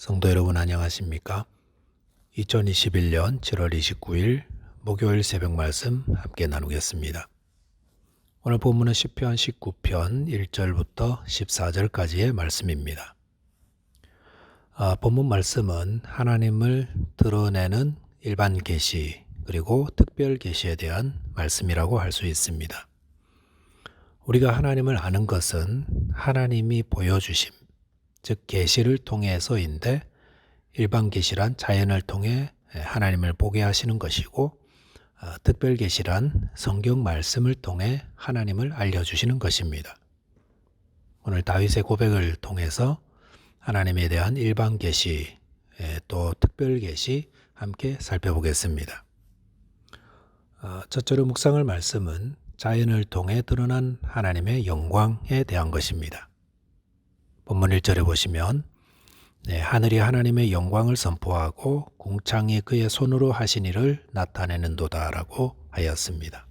성도 여러분 안녕하십니까? 2021년 7월 29일 목요일 새벽 말씀 함께 나누겠습니다. 오늘 본문은 시편 19편 1절부터 14절까지의 말씀입니다. 본문 말씀은 하나님을 드러내는 일반 계시 그리고 특별 계시에 대한 말씀이라고 할 수 있습니다. 우리가 하나님을 아는 것은 하나님이 보여주심, 즉 계시를 통해서인데 일반 계시란 자연을 통해 하나님을 보게 하시는 것이고 특별 계시란 성경 말씀을 통해 하나님을 알려주시는 것입니다. 오늘 다윗의 고백을 통해서 하나님에 대한 일반 계시 또 특별 계시 함께 살펴보겠습니다. 첫째로 묵상할 말씀은 자연을 통해 드러난 하나님의 영광에 대한 것입니다. 본문 1절에 보시면 하늘이 하나님의 영광을 선포하고 궁창이 그의 손으로 하신 일을 나타내는도다 라고 하였습니다.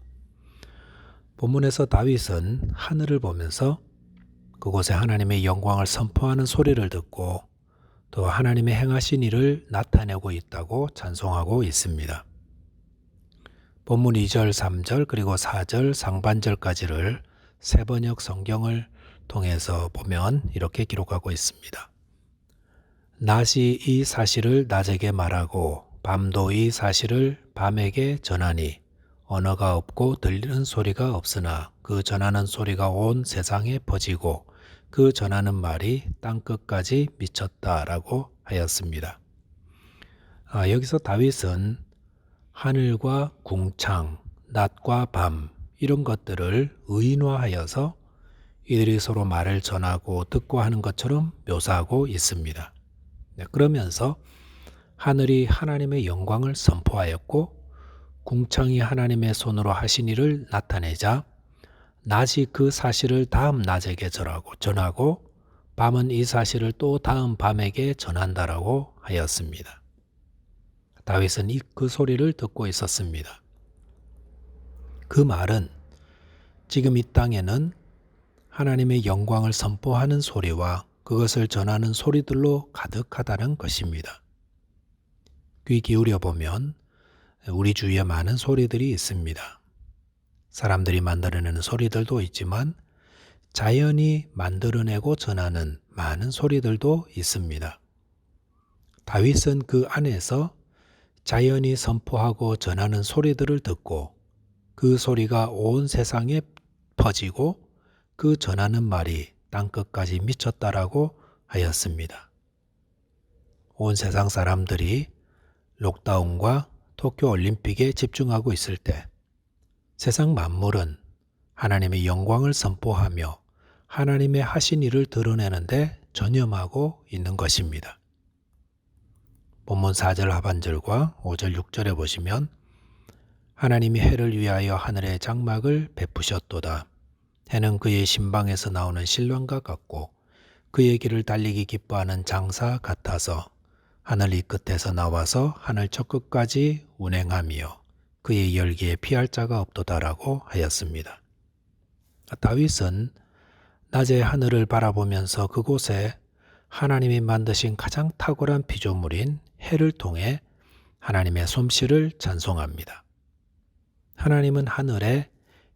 본문에서 다윗은 하늘을 보면서 그곳에 하나님의 영광을 선포하는 소리를 듣고 또 하나님의 행하신 일을 나타내고 있다고 찬송하고 있습니다. 본문 2절, 3절 그리고 4절 상반절까지를 세번역 성경을 통해서 보면 이렇게 기록하고 있습니다. 낮이 이 사실을 낮에게 말하고 밤도 이 사실을 밤에게 전하니 언어가 없고 들리는 소리가 없으나 그 전하는 소리가 온 세상에 퍼지고 그 전하는 말이 땅끝까지 미쳤다라고 하였습니다. 여기서 다윗은 하늘과 궁창, 낮과 밤 이런 것들을 의인화하여서 이들이 서로 말을 전하고 듣고 하는 것처럼 묘사하고 있습니다. 그러면서 하늘이 하나님의 영광을 선포하였고 궁창이 하나님의 손으로 하신 일을 나타내자 낮이 그 사실을 다음 낮에게 전하고 밤은 이 사실을 또 다음 밤에게 전한다라고 하였습니다. 다윗은 그 소리를 듣고 있었습니다. 그 말은 지금 이 땅에는 하나님의 영광을 선포하는 소리와 그것을 전하는 소리들로 가득하다는 것입니다. 귀 기울여 보면 우리 주위에 많은 소리들이 있습니다. 사람들이 만들어내는 소리들도 있지만 자연이 만들어내고 전하는 많은 소리들도 있습니다. 다윗은 그 안에서 자연이 선포하고 전하는 소리들을 듣고 그 소리가 온 세상에 퍼지고 그 전하는 말이 땅끝까지 미쳤다라고 하였습니다. 온 세상 사람들이 록다운과 도쿄 올림픽에 집중하고 있을 때 세상 만물은 하나님의 영광을 선포하며 하나님의 하신 일을 드러내는데 전념하고 있는 것입니다. 본문 4절 하반절과 5절 6절에 보시면 하나님이 해를 위하여 하늘의 장막을 베푸셨도다. 해는 그의 신방에서 나오는 신랑과 같고 그의 길을 달리기 기뻐하는 장사 같아서 하늘 이 끝에서 나와서 하늘 저 끝까지 운행하며 그의 열기에 피할 자가 없도다라고 하였습니다. 다윗은 낮에 하늘을 바라보면서 그곳에 하나님이 만드신 가장 탁월한 피조물인 해를 통해 하나님의 솜씨를 찬송합니다. 하나님은 하늘에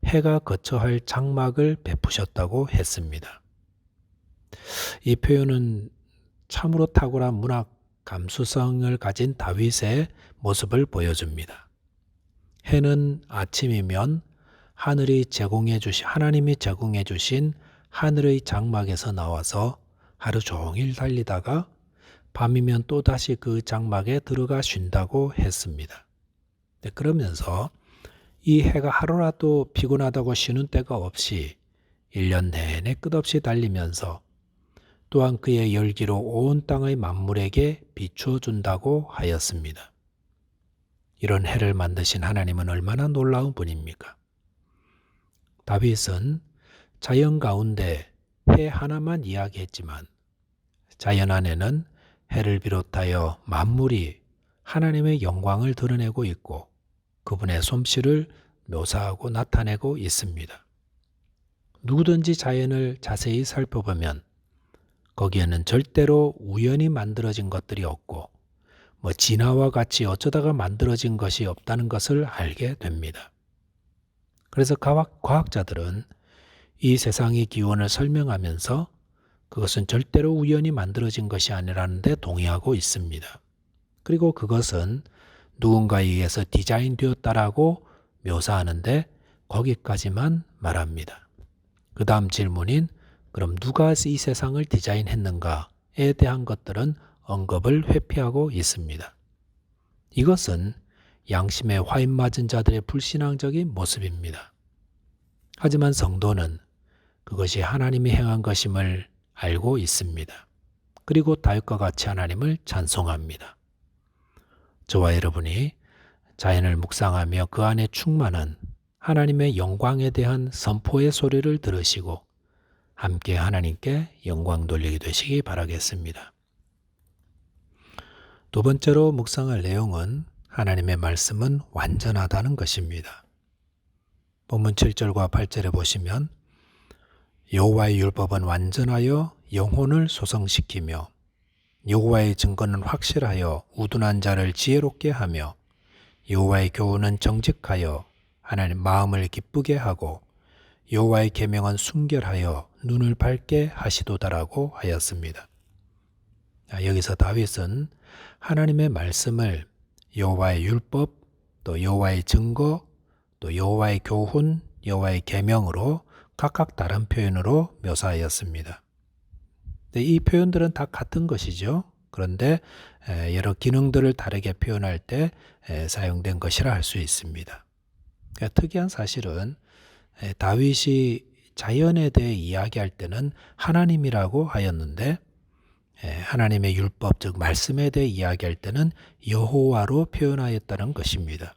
해가 거처할 장막을 베푸셨다고 했습니다. 이 표현은 참으로 탁월한 문학 감수성을 가진 다윗의 모습을 보여줍니다. 해는 아침이면 하나님이 제공해 주신 하늘의 장막에서 나와서 하루 종일 달리다가 밤이면 또다시 그 장막에 들어가 쉰다고 했습니다. 그러면서 이 해가 하루라도 피곤하다고 쉬는 때가 없이 1년 내내 끝없이 달리면서 또한 그의 열기로 온 땅의 만물에게 비추어 준다고 하였습니다. 이런 해를 만드신 하나님은 얼마나 놀라운 분입니까? 다윗은 자연 가운데 해 하나만 이야기했지만 자연 안에는 해를 비롯하여 만물이 하나님의 영광을 드러내고 있고 그분의 솜씨를 묘사하고 나타내고 있습니다. 누구든지 자연을 자세히 살펴보면 거기에는 절대로 우연히 만들어진 것들이 없고 진화와 같이 어쩌다가 만들어진 것이 없다는 것을 알게 됩니다. 그래서 과학자들은 이 세상의 기원을 설명하면서 그것은 절대로 우연히 만들어진 것이 아니라는 데 동의하고 있습니다. 그리고 그것은 누군가에 의해서 디자인되었다라고 묘사하는데 거기까지만 말합니다. 그 다음 질문인 그럼 누가 이 세상을 디자인했는가에 대한 것들은 언급을 회피하고 있습니다. 이것은 양심에 화인 맞은 자들의 불신앙적인 모습입니다. 하지만 성도는 그것이 하나님이 행한 것임을 알고 있습니다. 그리고 다윗과 같이 하나님을 찬송합니다. 저와 여러분이 자연을 묵상하며 그 안에 충만한 하나님의 영광에 대한 선포의 소리를 들으시고 함께 하나님께 영광 돌리게 되시기 바라겠습니다. 두 번째로 묵상할 내용은 하나님의 말씀은 완전하다는 것입니다. 본문 7절과 8절에 보시면 여호와의 율법은 완전하여 영혼을 소성시키며 여호와의 증거는 확실하여 우둔한 자를 지혜롭게 하며 여호와의 교훈은 정직하여 하나님 마음을 기쁘게 하고 여호와의 계명은 순결하여 눈을 밝게 하시도다라고 하였습니다. 여기서 다윗은 하나님의 말씀을 여호와의 율법, 또 여호와의 증거, 또 여호와의 교훈, 여호와의 계명으로 각각 다른 표현으로 묘사하였습니다. 이 표현들은 다 같은 것이죠. 그런데 여러 기능들을 다르게 표현할 때 사용된 것이라 할 수 있습니다. 특이한 사실은 다윗이 자연에 대해 이야기할 때는 하나님이라고 하였는데 하나님의 율법 즉 말씀에 대해 이야기할 때는 여호와로 표현하였다는 것입니다.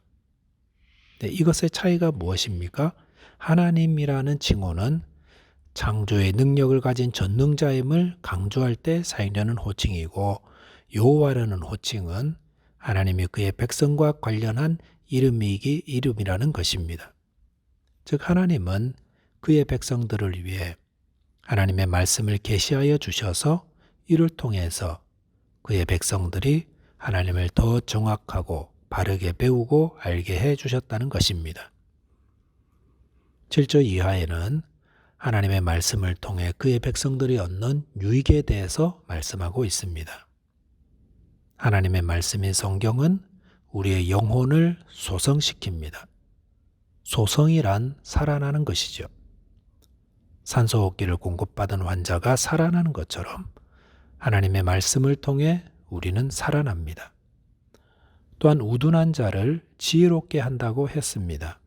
이것의 차이가 무엇입니까? 하나님이라는 칭호는 창조의 능력을 가진 전능자임을 강조할 때 사용되는 호칭이고 여호와라는 호칭은 하나님이 그의 백성과 관련한 이름이라는 것입니다. 즉 하나님은 그의 백성들을 위해 하나님의 말씀을 계시하여 주셔서 이를 통해서 그의 백성들이 하나님을 더 정확하고 바르게 배우고 알게 해 주셨다는 것입니다. 7절 이하에는 하나님의 말씀을 통해 그의 백성들이 얻는 유익에 대해서 말씀하고 있습니다. 하나님의 말씀인 성경은 우리의 영혼을 소성시킵니다. 소성이란 살아나는 것이죠. 산소호흡기를 공급받은 환자가 살아나는 것처럼 하나님의 말씀을 통해 우리는 살아납니다. 또한 우둔한 자를 지혜롭게 한다고 했습니다.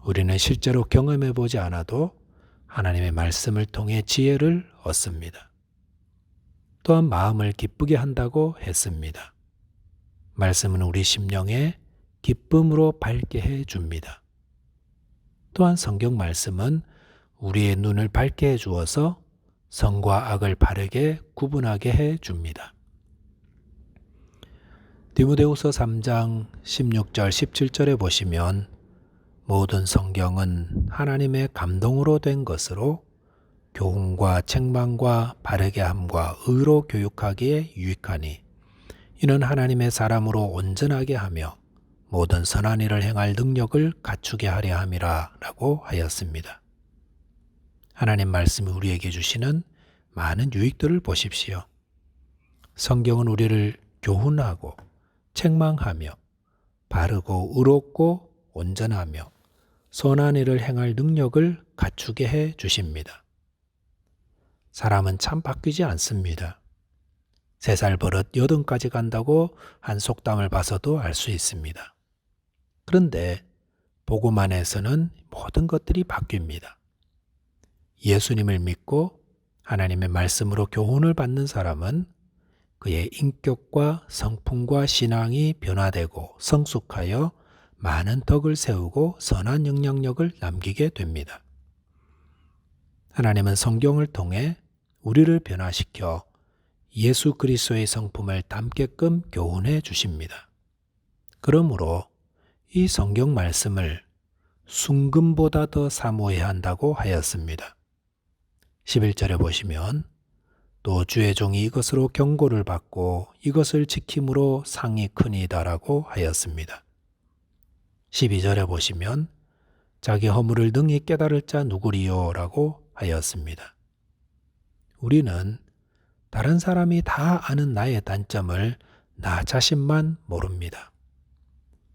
우리는 실제로 경험해 보지 않아도 하나님의 말씀을 통해 지혜를 얻습니다. 또한 마음을 기쁘게 한다고 했습니다. 말씀은 우리 심령에 기쁨으로 밝게 해 줍니다. 또한 성경 말씀은 우리의 눈을 밝게 해 주어서 선과 악을 바르게 구분하게 해 줍니다. 디모데후서 3장 16절 17절에 보시면 모든 성경은 하나님의 감동으로 된 것으로 교훈과 책망과 바르게 함과 의로 교육하기에 유익하니 이는 하나님의 사람으로 온전하게 하며 모든 선한 일을 행할 능력을 갖추게 하려 함이라 라고 하였습니다. 하나님 말씀이 우리에게 주시는 많은 유익들을 보십시오. 성경은 우리를 교훈하고 책망하며 바르고 의롭고 온전하며 선한 일을 행할 능력을 갖추게 해 주십니다. 사람은 참 바뀌지 않습니다. 3살 버릇 80까지 간다고 한 속담을 봐서도 알 수 있습니다. 그런데 복음 안에서는 모든 것들이 바뀝니다. 예수님을 믿고 하나님의 말씀으로 교훈을 받는 사람은 그의 인격과 성품과 신앙이 변화되고 성숙하여 많은 덕을 세우고 선한 영향력을 남기게 됩니다. 하나님은 성경을 통해 우리를 변화시켜 예수 그리스도의 성품을 담게끔 교훈해 주십니다. 그러므로 이 성경 말씀을 순금보다 더 사모해야 한다고 하였습니다. 11절에 보시면 또 주의 종이 이것으로 경고를 받고 이것을 지킴으로 상이 크니이다라고 하였습니다. 12절에 보시면 자기 허물을 능히 깨달을 자 누구리요? 라고 하였습니다. 우리는 다른 사람이 다 아는 나의 단점을 나 자신만 모릅니다.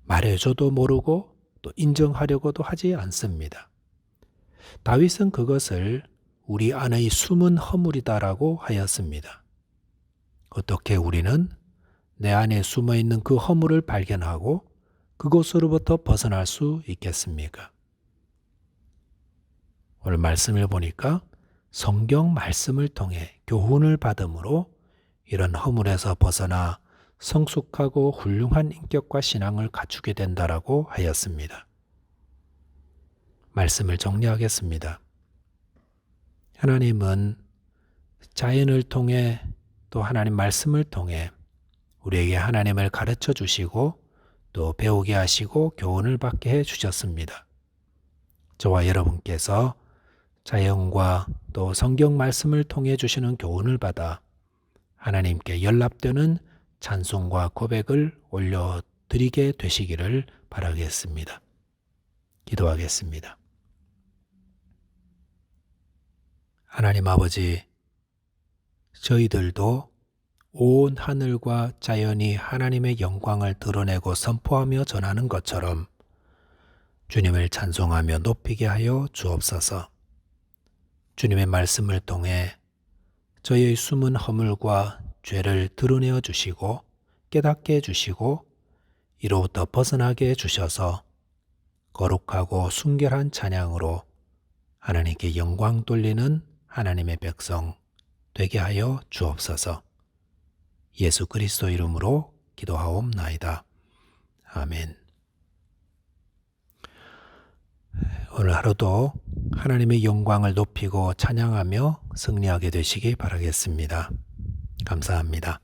말해줘도 모르고 또 인정하려고도 하지 않습니다. 다윗은 그것을 우리 안의 숨은 허물이다라고 하였습니다. 어떻게 우리는 내 안에 숨어있는 그 허물을 발견하고 그곳으로부터 벗어날 수 있겠습니까? 오늘 말씀을 보니까 성경 말씀을 통해 교훈을 받음으로 이런 허물에서 벗어나 성숙하고 훌륭한 인격과 신앙을 갖추게 된다라고 하였습니다. 말씀을 정리하겠습니다. 하나님은 자연을 통해 또 하나님 말씀을 통해 우리에게 하나님을 가르쳐 주시고 또 배우게 하시고 교훈을 받게 해 주셨습니다. 저와 여러분께서 자연과 또 성경 말씀을 통해 주시는 교훈을 받아 하나님께 연락되는 찬송과 고백을 올려드리게 되시기를 바라겠습니다. 기도하겠습니다. 하나님 아버지, 저희들도 온 하늘과 자연이 하나님의 영광을 드러내고 선포하며 전하는 것처럼 주님을 찬송하며 높이게 하여 주옵소서. 주님의 말씀을 통해 저희의 숨은 허물과 죄를 드러내어 주시고 깨닫게 해주시고 이로부터 벗어나게 해주셔서 거룩하고 순결한 찬양으로 하나님께 영광 돌리는 하나님의 백성 되게 하여 주옵소서. 예수 그리스도 이름으로 기도하옵나이다. 아멘. 오늘 하루도 하나님의 영광을 높이고 찬양하며 승리하게 되시기 바라겠습니다. 감사합니다.